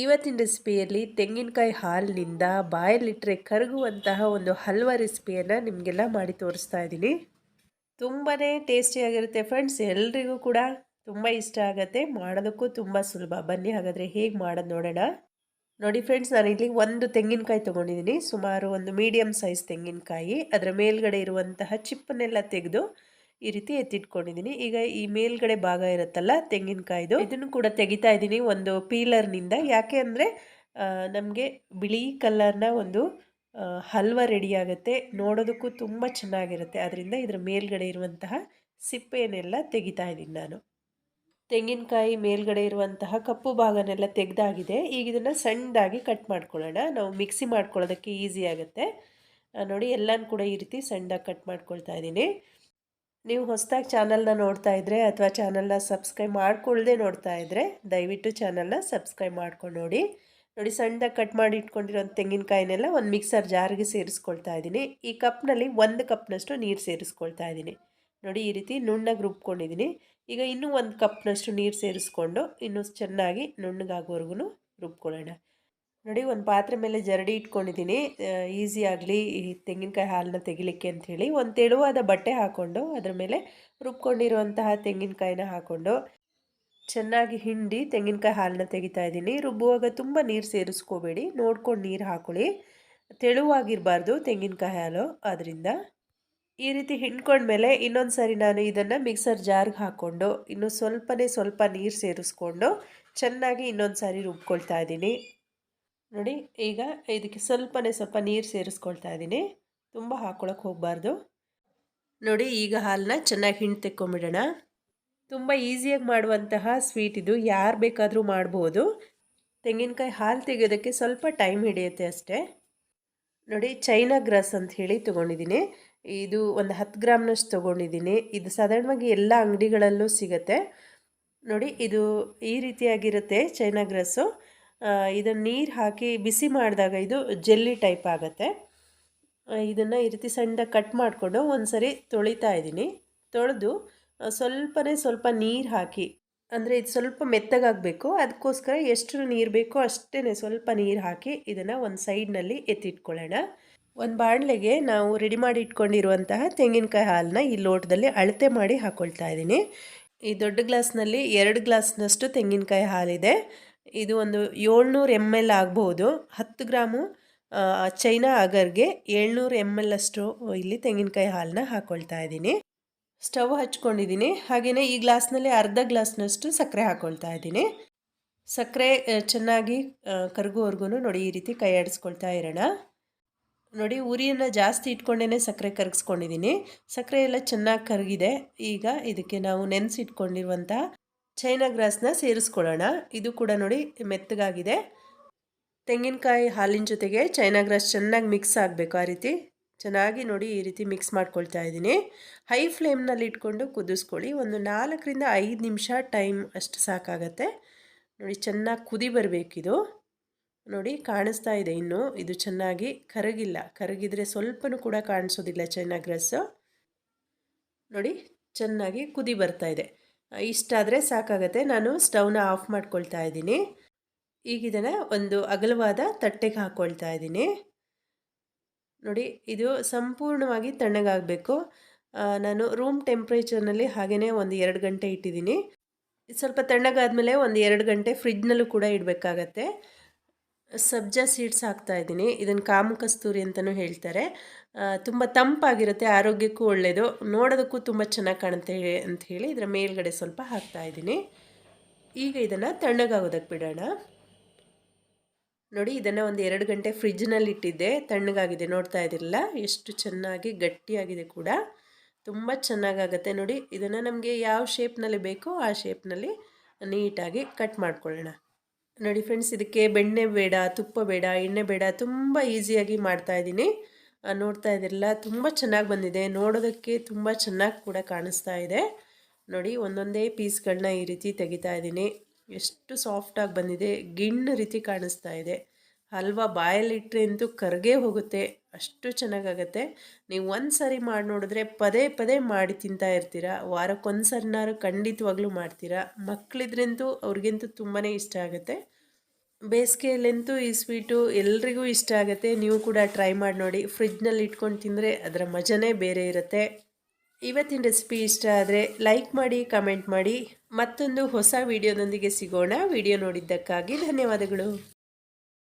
ಇವತ್ತಿನ ರೆಸಿಪಿಯಲ್ಲಿ ತೆಂಗಿನಕಾಯಿ ಹಾಲಿನಿಂದ ಬಾಯಲ್ಲಿಟ್ಟರೆ ಕರಗುವಂತಹ ಒಂದು ಹಲ್ವಾ ರೆಸಿಪಿಯನ್ನು ನಿಮಗೆಲ್ಲ ಮಾಡಿ ತೋರಿಸ್ತಾ ಇದ್ದೀನಿ. ತುಂಬಾ ಟೇಸ್ಟಿಯಾಗಿರುತ್ತೆ ಫ್ರೆಂಡ್ಸ್. ಎಲ್ರಿಗೂ ಕೂಡ ತುಂಬ ಇಷ್ಟ ಆಗುತ್ತೆ. ಮಾಡೋದಕ್ಕೂ ತುಂಬ ಸುಲಭ. ಬನ್ನಿ ಹಾಗಾದರೆ ಹೇಗೆ ಮಾಡೋದು ನೋಡೋಣ. ನೋಡಿ ಫ್ರೆಂಡ್ಸ್, ನಾನು ಇಲ್ಲಿ ಒಂದು ತೆಂಗಿನಕಾಯಿ ತೊಗೊಂಡಿದ್ದೀನಿ. ಸುಮಾರು ಒಂದು ಮೀಡಿಯಮ್ ಸೈಜ್ ತೆಂಗಿನಕಾಯಿ. ಅದರ ಮೇಲ್ಗಡೆ ಇರುವಂತಹ ಚಿಪ್ಪನ್ನೆಲ್ಲ ತೆಗೆದು ಈ ರೀತಿ ಎತ್ತಿಟ್ಕೊಂಡಿದ್ದೀನಿ. ಈಗ ಈ ಮೇಲ್ಗಡೆ ಭಾಗ ಇರುತ್ತಲ್ಲ ತೆಂಗಿನಕಾಯ್ದು, ಇದನ್ನು ಕೂಡ ತೆಗಿತಾ ಇದ್ದೀನಿ ಒಂದು ಪೀಲರ್ನಿಂದ. ಯಾಕೆ ಅಂದರೆ ನಮಗೆ ಬಿಳಿ ಕಲರ್ನ ಒಂದು ಹಲ್ವಾ ರೆಡಿ ಆಗುತ್ತೆ. ನೋಡೋದಕ್ಕೂ ತುಂಬ ಚೆನ್ನಾಗಿರುತ್ತೆ. ಅದರಿಂದ ಇದರ ಮೇಲ್ಗಡೆ ಇರುವಂತಹ ಸಿಪ್ಪೆಯನ್ನೆಲ್ಲ ತೆಗಿತಾ ಇದ್ದೀನಿ ನಾನು. ತೆಂಗಿನಕಾಯಿ ಮೇಲ್ಗಡೆ ಇರುವಂತಹ ಕಪ್ಪು ಭಾಗನೆಲ್ಲ ತೆಗೆದಾಗಿದೆ. ಈಗ ಇದನ್ನು ಸಣ್ಣದಾಗಿ ಕಟ್ ಮಾಡ್ಕೊಳ್ಳೋಣ. ನಾವು ಮಿಕ್ಸಿ ಮಾಡ್ಕೊಳ್ಳೋದಕ್ಕೆ ಈಸಿ ಆಗುತ್ತೆ. ನೋಡಿ, ಎಲ್ಲನೂ ಕೂಡ ಈ ರೀತಿ ಸಣ್ಣದಾಗಿ ಕಟ್ ಮಾಡ್ಕೊಳ್ತಾ ಇದ್ದೀನಿ. ನೀವು ಹೊಸದಾಗಿ ಚಾನಲ್ನ ನೋಡ್ತಾ ಇದ್ದರೆ ಅಥವಾ ಚಾನಲ್ನ ಸಬ್ಸ್ಕ್ರೈಬ್ ಮಾಡ್ಕೊಳ್ಳದೆ ನೋಡ್ತಾ ಇದ್ದರೆ ದಯವಿಟ್ಟು ಚಾನಲ್ನ ಸಬ್ಸ್ಕ್ರೈಬ್ ಮಾಡ್ಕೊಂಡು ನೋಡಿ. ನೋಡಿ, ಸಣ್ಣದಾಗಿ ಕಟ್ ಮಾಡಿ ಇಟ್ಕೊಂಡಿರೋ ತೆಂಗಿನಕಾಯಿನೆಲ್ಲ ಒಂದು ಮಿಕ್ಸರ್ ಜಾರ್ಗೆ ಸೇರಿಸ್ಕೊಳ್ತಾ ಇದ್ದೀನಿ. ಈ ಕಪ್ನಲ್ಲಿ 1 ಕಪ್ನಷ್ಟು ನೀರು ಸೇರಿಸ್ಕೊಳ್ತಾ ಇದ್ದೀನಿ. ನೋಡಿ, ಈ ರೀತಿ ನುಣ್ಣಗೆ ರುಬ್ಕೊಂಡಿದ್ದೀನಿ. ಈಗ ಇನ್ನೂ 1 ಕಪ್ನಷ್ಟು ನೀರು ಸೇರಿಸ್ಕೊಂಡು ಇನ್ನೂ ಚೆನ್ನಾಗಿ ನುಣ್ಣಗಾಗೋವರೆಗೂ ರುಬ್ಕೊಳ್ಳೋಣ. ನೋಡಿ, ಒಂದು ಪಾತ್ರೆ ಮೇಲೆ ಜರಡಿ ಇಟ್ಕೊಂಡಿದ್ದೀನಿ. ಈಸಿ ಆಗಲಿ ಈ ತೆಂಗಿನಕಾಯಿ ಹಾಲನ್ನ ತೆಗಿಲಿಕ್ಕೆ ಅಂಥೇಳಿ ಒಂದು ತೆಳುವಾದ ಬಟ್ಟೆ ಹಾಕ್ಕೊಂಡು ಅದರ ಮೇಲೆ ರುಬ್ಕೊಂಡಿರುವಂತಹ ತೆಂಗಿನಕಾಯಿನ ಹಾಕ್ಕೊಂಡು ಚೆನ್ನಾಗಿ ಹಿಂಡಿ ತೆಂಗಿನಕಾಯಿ ಹಾಲನ್ನ ತೆಗಿತಾ ಇದ್ದೀನಿ. ರುಬ್ಬುವಾಗ ತುಂಬ ನೀರು ಸೇರಿಸ್ಕೋಬೇಡಿ, ನೋಡ್ಕೊಂಡು ನೀರು ಹಾಕೊಳ್ಳಿ. ತೆಳುವಾಗಿರಬಾರ್ದು ತೆಂಗಿನಕಾಯಿ ಹಾಲು. ಆದ್ದರಿಂದ ಈ ರೀತಿ ಹಿಂಡ್ಕೊಂಡ್ಮೇಲೆ ಇನ್ನೊಂದು ಸಾರಿ ನಾನು ಇದನ್ನು ಮಿಕ್ಸರ್ ಜಾರ್ಗೆ ಹಾಕ್ಕೊಂಡು ಇನ್ನೂ ಸ್ವಲ್ಪ ನೀರು ಸೇರಿಸ್ಕೊಂಡು ಚೆನ್ನಾಗಿ ಇನ್ನೊಂದು ಸಾರಿ ರುಬ್ಕೊಳ್ತಾ ಇದ್ದೀನಿ. ನೋಡಿ, ಈಗ ಇದಕ್ಕೆ ಸ್ವಲ್ಪ ನೀರು ಸೇರಿಸ್ಕೊಳ್ತಾ ಇದ್ದೀನಿ. ತುಂಬ ಹಾಕ್ಕೊಳಕ್ಕೆ ಹೋಗಬಾರ್ದು. ನೋಡಿ, ಈಗ ಹಾಲನ್ನ ಚೆನ್ನಾಗಿ ಹಿಂಡಿ ತೆಕ್ಕೊಂಬಿಡೋಣ. ತುಂಬ ಈಸಿಯಾಗಿ ಮಾಡುವಂತಹ ಸ್ವೀಟ್ ಇದು. ಯಾರು ಬೇಕಾದರೂ ಮಾಡ್ಬೋದು. ತೆಂಗಿನಕಾಯಿ ಹಾಲು ತೆಗೆಯೋದಕ್ಕೆ ಸ್ವಲ್ಪ ಟೈಮ್ ಹಿಡಿಯುತ್ತೆ ಅಷ್ಟೇ. ನೋಡಿ, ಚೈನಾ ಗ್ರಾಸ್ ಅಂತ ಹೇಳಿ ತೊಗೊಂಡಿದ್ದೀನಿ. ಇದು ಒಂದು 10 ಗ್ರಾಮ್ನಷ್ಟು ತೊಗೊಂಡಿದ್ದೀನಿ. ಇದು ಸಾಧಾರಣವಾಗಿ ಎಲ್ಲ ಅಂಗಡಿಗಳಲ್ಲೂ ಸಿಗುತ್ತೆ. ನೋಡಿ, ಇದು ಈ ರೀತಿಯಾಗಿರುತ್ತೆ ಚೈನಾ ಗ್ರಾಸು. ಇದನ್ನು ನೀರು ಹಾಕಿ ಬಿಸಿ ಮಾಡಿದಾಗ ಇದು ಜೆಲ್ಲಿ ಟೈಪ್ ಆಗುತ್ತೆ. ಇದನ್ನು ಈ ರೀತಿ ಸಣ್ಣದಾಗಿ ಕಟ್ ಮಾಡಿಕೊಂಡು ಒಂದು ಸರಿ ತೊಳಿತಾ ಇದ್ದೀನಿ. ತೊಳೆದು ಸ್ವಲ್ಪ ನೀರು ಹಾಕಿ, ಅಂದರೆ ಇದು ಸ್ವಲ್ಪ ಮೆತ್ತಗಾಗಬೇಕು. ಅದಕ್ಕೋಸ್ಕರ ಎಷ್ಟು ನೀರು ಬೇಕೋ ಅಷ್ಟೇ ಸ್ವಲ್ಪ ನೀರು ಹಾಕಿ ಇದನ್ನು ಒಂದು ಸೈಡ್ನಲ್ಲಿ ಎತ್ತಿಟ್ಕೊಳ್ಳೋಣ. ಒಂದು ಬಾಣಲೆಗೆ ನಾವು ರೆಡಿ ಮಾಡಿ ಇಟ್ಕೊಂಡಿರುವಂತಹ ತೆಂಗಿನಕಾಯಿ ಹಾಲನ್ನ ಈ ಲೋಟದಲ್ಲಿ ಅಳತೆ ಮಾಡಿ ಹಾಕ್ಕೊಳ್ತಾ ಇದ್ದೀನಿ. ಈ ದೊಡ್ಡ ಗ್ಲಾಸ್ನಲ್ಲಿ 2 ಗ್ಲಾಸ್ನಷ್ಟು ತೆಂಗಿನಕಾಯಿ ಹಾಲಿದೆ. ಇದು ಒಂದು 700 ml ಆಗ್ಬೋದು. 10 ಗ್ರಾಮು ಚೈನಾ ಅಗರ್ಗೆ 700 ml ಅಷ್ಟು ಇಲ್ಲಿ ತೆಂಗಿನಕಾಯಿ ಹಾಲನ್ನ ಹಾಕ್ಕೊಳ್ತಾ ಇದ್ದೀನಿ. ಸ್ಟವ್ ಹಚ್ಕೊಂಡಿದ್ದೀನಿ. ಹಾಗೆಯೇ ಈ ಗ್ಲಾಸ್ನಲ್ಲಿ ಅರ್ಧ ಗ್ಲಾಸ್ನಷ್ಟು ಸಕ್ಕರೆ ಹಾಕ್ಕೊಳ್ತಾ ಇದ್ದೀನಿ. ಸಕ್ಕರೆ ಚೆನ್ನಾಗಿ ಕರಗುವವರೆಗೂ ನೋಡಿ ಈ ರೀತಿ ಕೈ ಆಡಿಸ್ಕೊಳ್ತಾ ಇರೋಣ. ನೋಡಿ, ಉರಿಯನ್ನು ಜಾಸ್ತಿ ಇಟ್ಕೊಂಡೇ ಸಕ್ಕರೆ ಕರಗಿಸ್ಕೊಂಡಿದ್ದೀನಿ. ಸಕ್ಕರೆ ಎಲ್ಲ ಚೆನ್ನಾಗಿ ಕರಗಿದೆ. ಈಗ ಇದಕ್ಕೆ ನಾವು ನೆನೆಸಿಟ್ಕೊಂಡಿರುವಂಥ ಚೈನಾ ಗ್ರಾಸ್ನ ಸೇರಿಸ್ಕೊಳ್ಳೋಣ. ಇದು ಕೂಡ ನೋಡಿ ಮೆತ್ತಗಾಗಿದೆ. ತೆಂಗಿನಕಾಯಿ ಹಾಲಿನ ಜೊತೆಗೆ ಚೈನಾ ಗ್ರಾಸ್ ಚೆನ್ನಾಗಿ ಮಿಕ್ಸ್ ಆಗಬೇಕು. ಆ ರೀತಿ ಚೆನ್ನಾಗಿ ನೋಡಿ ಈ ರೀತಿ ಮಿಕ್ಸ್ ಮಾಡ್ಕೊಳ್ತಾ ಇದ್ದೀನಿ. ಹೈ ಫ್ಲೇಮ್ನಲ್ಲಿ ಇಟ್ಕೊಂಡು ಕುದಿಸ್ಕೊಳ್ಳಿ. ಒಂದು 4ರಿಂದ 5 ನಿಮಿಷ ಟೈಮ್ ಅಷ್ಟು ಸಾಕಾಗತ್ತೆ. ನೋಡಿ, ಚೆನ್ನಾಗಿ ಕುದಿ ಬರಬೇಕಿದು. ನೋಡಿ, ಕಾಣಿಸ್ತಾ ಇದೆ. ಇನ್ನು ಇದು ಚೆನ್ನಾಗಿ ಕರಗಿಲ್ಲ. ಕರಗಿದರೆ ಸ್ವಲ್ಪನೂ ಕೂಡ ಕಾಣಿಸೋದಿಲ್ಲ ಚೈನಾ ಗ್ರಾಸು. ನೋಡಿ, ಚೆನ್ನಾಗಿ ಕುದಿ ಬರ್ತಾ ಇದೆ. ಇಷ್ಟಾದರೆ ಸಾಕಾಗತ್ತೆ. ನಾನು ಸ್ಟವ್ನ ಆಫ್ ಮಾಡ್ಕೊಳ್ತಾ ಇದ್ದೀನಿ. ಈಗ ಇದನ್ನು ಒಂದು ಅಗಲವಾದ ತಟ್ಟೆಗೆ ಹಾಕ್ಕೊಳ್ತಾ ಇದ್ದೀನಿ. ನೋಡಿ, ಇದು ಸಂಪೂರ್ಣವಾಗಿ ತಣ್ಣಗಾಗಬೇಕು. ನಾನು ರೂಮ್ ಟೆಂಪ್ರೇಚರ್ನಲ್ಲಿ ಹಾಗೆಯೇ ಒಂದು 2 ಗಂಟೆ ಇಟ್ಟಿದ್ದೀನಿ. ಇದು ಸ್ವಲ್ಪ ತಣ್ಣಗಾದ್ಮೇಲೆ ಒಂದು 2 ಗಂಟೆ ಫ್ರಿಡ್ಜ್ನಲ್ಲೂ ಕೂಡ ಇಡಬೇಕಾಗತ್ತೆ. ಸಬ್ಜಾ ಸೀಡ್ಸ್ ಹಾಕ್ತಾ ಇದ್ದೀನಿ. ಇದನ್ನು ಕಾಮ ಕಸ್ತೂರಿ ಅಂತಲೂ ಹೇಳ್ತಾರೆ. ತುಂಬ ತಂಪಾಗಿರುತ್ತೆ, ಆರೋಗ್ಯಕ್ಕೂ ಒಳ್ಳೆಯದು, ನೋಡೋದಕ್ಕೂ ತುಂಬ ಚೆನ್ನಾಗಿ ಕಾಣುತ್ತೆ ಅಂತ ಹೇಳಿ ಇದರ ಮೇಲ್ಗಡೆ ಸ್ವಲ್ಪ ಹಾಕ್ತಾ ಇದ್ದೀನಿ. ಈಗ ಇದನ್ನು ತಣ್ಣಗಾಗೋದಕ್ಕೆ ಬಿಡೋಣ. ನೋಡಿ, ಇದನ್ನು ಒಂದು 2 ಗಂಟೆ ಫ್ರಿಡ್ಜ್ನಲ್ಲಿ ಇಟ್ಟಿದ್ದೆ. ತಣ್ಣಗಾಗಿದೆ, ನೋಡ್ತಾ ಇದ್ದೀರಲ್ಲ ಎಷ್ಟು ಚೆನ್ನಾಗಿ ಗಟ್ಟಿಯಾಗಿದೆ ಕೂಡ. ತುಂಬ ಚೆನ್ನಾಗಾಗತ್ತೆ. ನೋಡಿ, ಇದನ್ನು ನಮಗೆ ಯಾವ ಶೇಪ್ನಲ್ಲಿ ಬೇಕೋ ಆ ಶೇಪ್ನಲ್ಲಿ ನೀಟಾಗಿ ಕಟ್ ಮಾಡ್ಕೊಳ್ಳೋಣ. ನೋಡಿ ಫ್ರೆಂಡ್ಸ್, ಇದಕ್ಕೆ ಬೆಣ್ಣೆ ಬೇಡ, ತುಪ್ಪ ಬೇಡ, ಎಣ್ಣೆ ಬೇಡ, ತುಂಬ ಈಸಿಯಾಗಿ ಮಾಡ್ತಾಯಿದ್ದೀನಿ. ನೋಡ್ತಾ ಇದ್ದೀರಲ್ಲ, ತುಂಬ ಚೆನ್ನಾಗಿ ಬಂದಿದೆ. ನೋಡೋದಕ್ಕೆ ತುಂಬ ಚೆನ್ನಾಗಿ ಕೂಡ ಕಾಣಿಸ್ತಾ ಇದೆ. ನೋಡಿ, ಒಂದೊಂದೇ ಪೀಸ್ಗಳನ್ನ ಈ ರೀತಿ ತೆಗಿತಾ ಇದ್ದೀನಿ. ಎಷ್ಟು ಸಾಫ್ಟಾಗಿ ಬಂದಿದೆ, ಗಿಣ್ಣು ರೀತಿ ಕಾಣಿಸ್ತಾ ಇದೆ. ಹಲ್ವಾ ಬಾಯಲ್ಲಿಟ್ಟರೆ ಅಂತೂ ಕರಗೇ ಹೋಗುತ್ತೆ, ಅಷ್ಟು ಚೆನ್ನಾಗಾಗತ್ತೆ. ನೀವು ಒಂದು ಸಾರಿ ಮಾಡಿ ನೋಡಿದ್ರೆ ಪದೇ ಮಾಡಿ ತಿಂತಾ ಇರ್ತೀರ. ವಾರಕ್ಕೊಂದು ಸರಿನಾರು ಖಂಡಿತವಾಗ್ಲೂ ಮಾಡ್ತೀರಾ. ಮಕ್ಕಳಿದ್ರಂತೂ ಅವ್ರಿಗಂತೂ ತುಂಬಾ ಇಷ್ಟ ಆಗುತ್ತೆ. ಬೇಸಿಗೆಯಲ್ಲಂತೂ ಈ ಸ್ವೀಟು ಎಲ್ರಿಗೂ ಇಷ್ಟ ಆಗುತ್ತೆ. ನೀವು ಕೂಡ ಟ್ರೈ ಮಾಡಿ ನೋಡಿ. ಫ್ರಿಡ್ಜ್ನಲ್ಲಿ ಇಟ್ಕೊಂಡು ತಿಂದರೆ ಅದರ ಮಜನೇ ಬೇರೆ ಇರುತ್ತೆ. ಇವತ್ತಿನ ರೆಸಿಪಿ ಇಷ್ಟ ಆದರೆ ಲೈಕ್ ಮಾಡಿ, ಕಮೆಂಟ್ ಮಾಡಿ. ಮತ್ತೊಂದು ಹೊಸ ವಿಡಿಯೋದೊಂದಿಗೆ ಸಿಗೋಣ. ವಿಡಿಯೋ ನೋಡಿದ್ದಕ್ಕಾಗಿ ಧನ್ಯವಾದಗಳು.